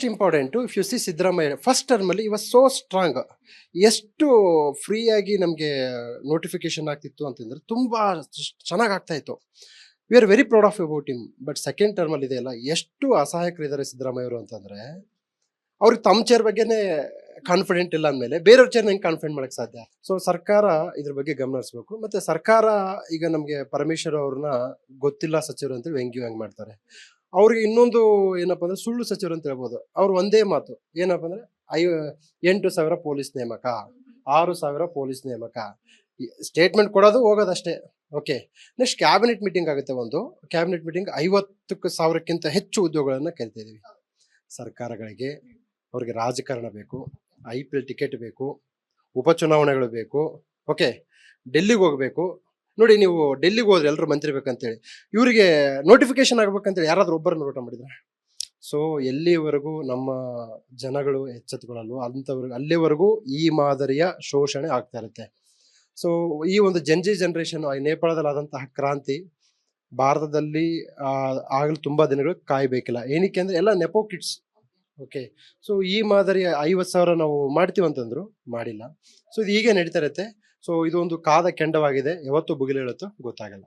Most important if you see Siddaramaiah first ಟರ್ಮಲ್ಲಿ was so strong. ಎಷ್ಟು ಫ್ರೀಯಾಗಿ ನಮಗೆ ನೋಟಿಫಿಕೇಶನ್ ಆಗ್ತಿತ್ತು ಅಂತಂದ್ರೆ ತುಂಬ ಚೆನ್ನಾಗಿ ಆಗ್ತಾ ಇತ್ತು. We are very proud of about him. But second ಟರ್ಮಲ್ಲಿ ಇದೆಯಲ್ಲ, ಎಷ್ಟು ಅಸಹಾಯಕರಿದ್ದಾರೆ ಸಿದ್ದರಾಮಯ್ಯ ಅವರು ಅಂತಂದ್ರೆ, ಅವ್ರಿಗೆ ತಮ್ಮ ಚೇರ್ ಬಗ್ಗೆನೇ ಕಾನ್ಫಿಡೆಂಟ್ ಇಲ್ಲ ಅಂದಮೇಲೆ ಬೇರೆಯವ್ರ ಚೇರ್ ಹೆಂಗೆ ಕಾನ್ಫಿಡೆಂಟ್ ಮಾಡಕ್ಕೆ ಸಾಧ್ಯ? ಸೊ ಸರ್ಕಾರ ಇದ್ರ ಬಗ್ಗೆ ಗಮನ ಹರಿಸ್ಬೇಕು. ಮತ್ತೆ ಸರ್ಕಾರ ಈಗ ನಮಗೆ ಪರಮೇಶ್ವರ್ ಅವ್ರನ್ನ ಗೊತ್ತಿಲ್ಲ ಸಚಿವರು ಅಂತೇಳಿ ವ್ಯಂಗ್ಯ ಮಾಡ್ತಾರೆ. ಅವ್ರಿಗೆ ಇನ್ನೊಂದು ಏನಪ್ಪಾ ಅಂದ್ರೆ ಸುಳ್ಳು ಸಚಿವರು ಅಂತ ಹೇಳ್ಬೋದು. ಅವ್ರು ಒಂದೇ ಮಾತು ಏನಪ್ಪಾ ಅಂದ್ರೆ 8,000 ಪೊಲೀಸ್ ನೇಮಕ, 6,000 ಪೊಲೀಸ್ ನೇಮಕ, ಸ್ಟೇಟ್ಮೆಂಟ್ ಕೊಡೋದು ಹೋಗೋದಷ್ಟೇ. ಓಕೆ, ನೆಕ್ಸ್ಟ್ ಕ್ಯಾಬಿನೆಟ್ ಮೀಟಿಂಗ್ ಆಗುತ್ತೆ. ಒಂದು ಕ್ಯಾಬಿನೆಟ್ ಮೀಟಿಂಗ್ 50,000ಕ್ಕಿಂತ ಹೆಚ್ಚು ಉದ್ಯೋಗಗಳನ್ನ ಕರಿತಾ ಇದೀವಿ. ಸರ್ಕಾರಗಳಿಗೆ ಅವ್ರಿಗೆ ರಾಜಕಾರಣ ಬೇಕು, IPL ಟಿಕೆಟ್ ಬೇಕು, ಉಪಚುನಾವಣೆಗಳು ಬೇಕು. ಓಕೆ, ಡೆಲ್ಲಿಗೆ ಹೋಗ್ಬೇಕು. ನೋಡಿ, ನೀವು ಡೆಲ್ಲಿಗೆ ಹೋದ್ರೆ ಎಲ್ಲರೂ ಮಂತ್ರಿ ಬೇಕಂತೇಳಿ, ಇವರಿಗೆ ನೋಟಿಫಿಕೇಶನ್ ಆಗ್ಬೇಕಂತೇಳಿ ಯಾರಾದ್ರೂ ಒಬ್ಬರು ನೋಟ ಮಾಡಿದ್ರೆ? ಸೊ ಎಲ್ಲಿವರೆಗೂ ನಮ್ಮ ಜನಗಳು ಎಚ್ಚೆತ್ತುಕೊಳ್ಳಲ್ವೋ ಅಲ್ಲಿವರೆಗೂ ಈ ಮಾದರಿಯ ಶೋಷಣೆ ಆಗ್ತಾ ಇರುತ್ತೆ. ಸೊ ಈ ಒಂದು ಜನರೇಷನ್ ನೇಪಾಳದಲ್ಲಿ ಆದಂತಹ ಕ್ರಾಂತಿ ಭಾರತದಲ್ಲಿ ಆಗಲು ತುಂಬಾ ದಿನಗಳು ಕಾಯ್ಬೇಕಿಲ್ಲ. ಏನಕ್ಕೆ ಅಂದ್ರೆ ಎಲ್ಲ ನೆಪೋ ಕಿಡ್ಸ್. ಓಕೆ, ಸೊ ಈ ಮಾದರಿಯ 50,000 ನಾವು ಮಾಡ್ತೀವಿ ಅಂತಂದ್ರು ಮಾಡಿಲ್ಲ. ಸೊ ಇದು ಹೀಗೆ ನಡೀತಾ ಇರುತ್ತೆ. ಸೊ ಇದು ಒಂದು ಕಾದ ಕೆಂಡವಾಗಿದೆ, ಯಾವತ್ತು ಬುಗಿಲು ಹೇಳುತ್ತೋ ಗೊತ್ತಾಗಲ್ಲ.